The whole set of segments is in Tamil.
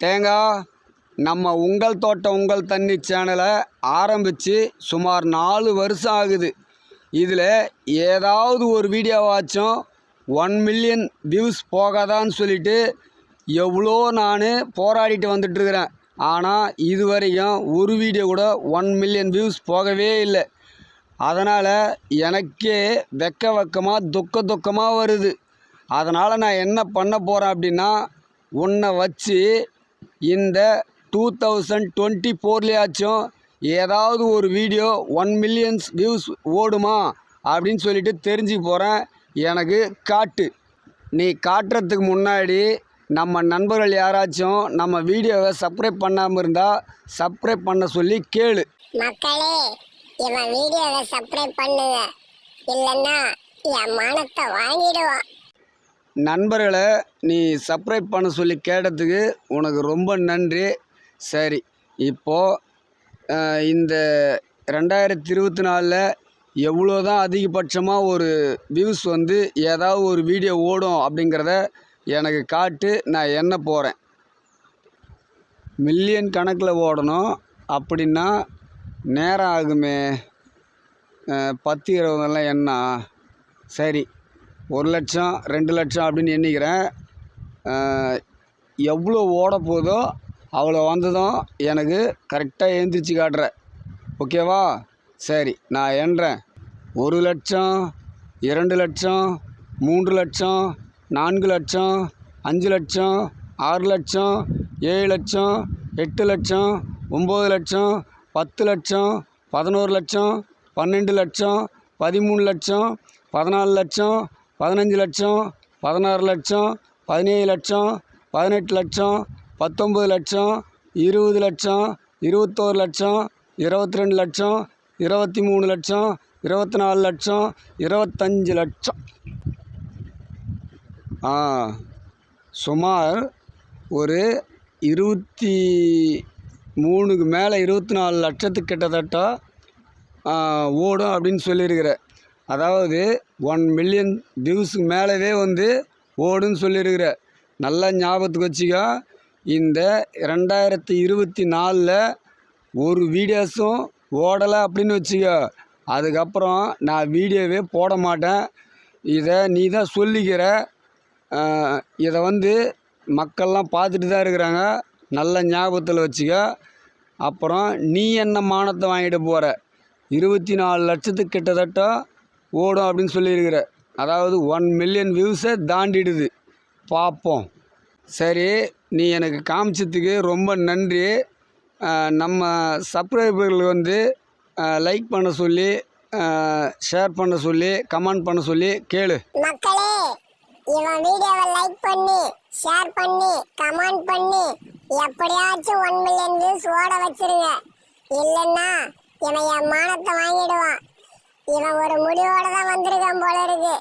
தேங்காய் நம்ம உங்கள் தோட்டம் உங்கள் தண்ணி சேனலை ஆரம்பித்து சுமார் 4 வருஷம் ஆகுது. இதில் ஏதாவது ஒரு வீடியோவாச்சும் 1 மில்லியன் வியூஸ் போகாதான்னு சொல்லிட்டு எவ்வளோ நான் போராடிட்டு வந்துட்டுருக்கிறேன். ஆனால் இதுவரையும் ஒரு வீடியோ கூட 1 மில்லியன் வியூஸ் போகவே இல்லை. அதனால் எனக்கே வெக்கமாக துக்கமாக வருது. அதனால் நான் என்ன பண்ண போகிறேன் அப்படின்னா, உன்னை வச்சு இந்த 2024லேயாச்சும் ஏதாவது ஒரு வீடியோ 1 மில்லியன்ஸ் வியூஸ் ஓடுமா அப்படின்னு சொல்லிட்டு தெரிஞ்சுக்க போகிறேன். எனக்கு காட்டு. நீ காட்டுறதுக்கு முன்னாடி நம்ம நண்பர்கள் யாராச்சும் நம்ம வீடியோவை சப்ஸ்கிரைப் பண்ணாமல் இருந்தால் சப்ஸ்கிரைப் பண்ண சொல்லி கேளு. மக்களே, இவன் வீடியோவை சப்ஸ்கிரைப் பண்ணுங்க, இல்லைன்னா என் மானத்தை வாங்கிடுவான். நண்பர்களை நீ சப்ஸ்கிரைப் பண்ண சொல்லி கேட்டதுக்கு உனக்கு ரொம்ப நன்றி. சரி, இப்போது இந்த 2024 எவ்வளோ தான் அதிகபட்சமாக ஒரு வியூஸ் வந்து ஏதாவது ஒரு வீடியோ ஓடும் அப்படிங்கிறத எனக்கு காட்டு. நான் என்ன போகிறேன், மில்லியன் கணக்கில் ஓடணும் அப்படின்னா நேரம் ஆகுமே. 10-20 என்ன, சரி 1 லட்சம் 2 லட்சம் அப்படின்னு எண்ணிக்கிறேன். எவ்வளோ ஓட போதோ அவ்வளோ வந்ததும் எனக்கு கரெக்டாக எழுந்திரிச்சு காட்டுற, ஓகேவா? சரி, நான் எண்ணுறேன். 1 லட்சம் 2 லட்சம் 3 லட்சம் 4 லட்சம் 5 லட்சம் 6 லட்சம் 7 லட்சம் 8 லட்சம் 9 லட்சம் 10 லட்சம் 11 லட்சம் 12 லட்சம் 13 லட்சம் 14 லட்சம் 15 லட்சம் 16 லட்சம் 17 லட்சம் 18 லட்சம் 19 லட்சம் 20 லட்சம் 21 லட்சம் 22 லட்சம் 23 லட்சம் 24 லட்சம் 25 லட்சம். சுமார் ஒரு 23க்கு மேலே 24 லட்சத்துக்கு கிட்டத்தட்ட ஓடும் அப்படின்னு சொல்லியிருக்கிற. அதாவது 1 மில்லியன் வியூஸுக்கு மேலவே வந்து ஓடுன்னு சொல்லியிருக்கிற. நல்லா ஞாபகத்துக்கு வச்சுக்கோ. இந்த 2024 ஒரு வீடியோஸும் ஓடலை அப்படின்னு வச்சுக்கோ, அதுக்கப்புறம் நான் வீடியோவே போட மாட்டேன். இதை நீ தான் சொல்லிக்கிற. இதை வந்து மக்கள்லாம் பார்த்துட்டு தான் இருக்கிறாங்க, நல்ல ஞாபகத்தில் வச்சுக்க. அப்புறம் நீ என்ன மானத்தை வாங்கிட்டு போகிற, 24 லட்சத்துக்கு கிட்டத்தட்ட ஓடும் அப்படின்னு சொல்லியிருக்கிற. அதாவது 1 மில்லியன் வியூஸை தாண்டிடுது. பார்ப்போம். சரி, நீ எனக்கு காமிச்சதுக்கு ரொம்ப நன்றி. நம்ம சப்ஸ்கிரைபர்கள் வந்து லைக் பண்ண சொல்லி, ஷேர் பண்ண சொல்லி, கமெண்ட் பண்ண சொல்லி கேளு. மக்களே, இவன் வீடியோவை லைக் பண்ணி, ஷேர் பண்ணி, கமெண்ட் பண்ணி எப்படியாச்சும் 1 மில்லியன் வியூஸ் ஓட வச்சிருங்க. இல்லைன்னா இவன் என் மானத்தை வாங்கிடுவான். இவன் ஒரு முடிவோட தான் வந்திருக்கான் போல இருக்கு.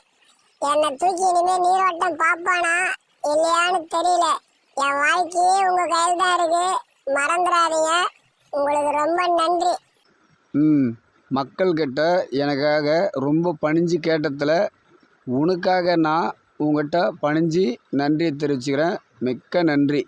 என்னை தூக்கி இனிமே நீரோட்டம் பார்ப்பானா இல்லையான்னு தெரியல. என் வாழ்க்கையே உங்க கையில் தான் இருக்கு, மறந்துடாதீங்க. உங்களுக்கு ரொம்ப நன்றி. மக்கள்கிட்ட எனக்காக ரொம்ப பணிஞ்சு கேட்டதில் உனக்காக நான் உங்கள்கிட்ட பணிஞ்சு நன்றியை தெரிவிச்சுக்கிறேன். மிக்க நன்றி.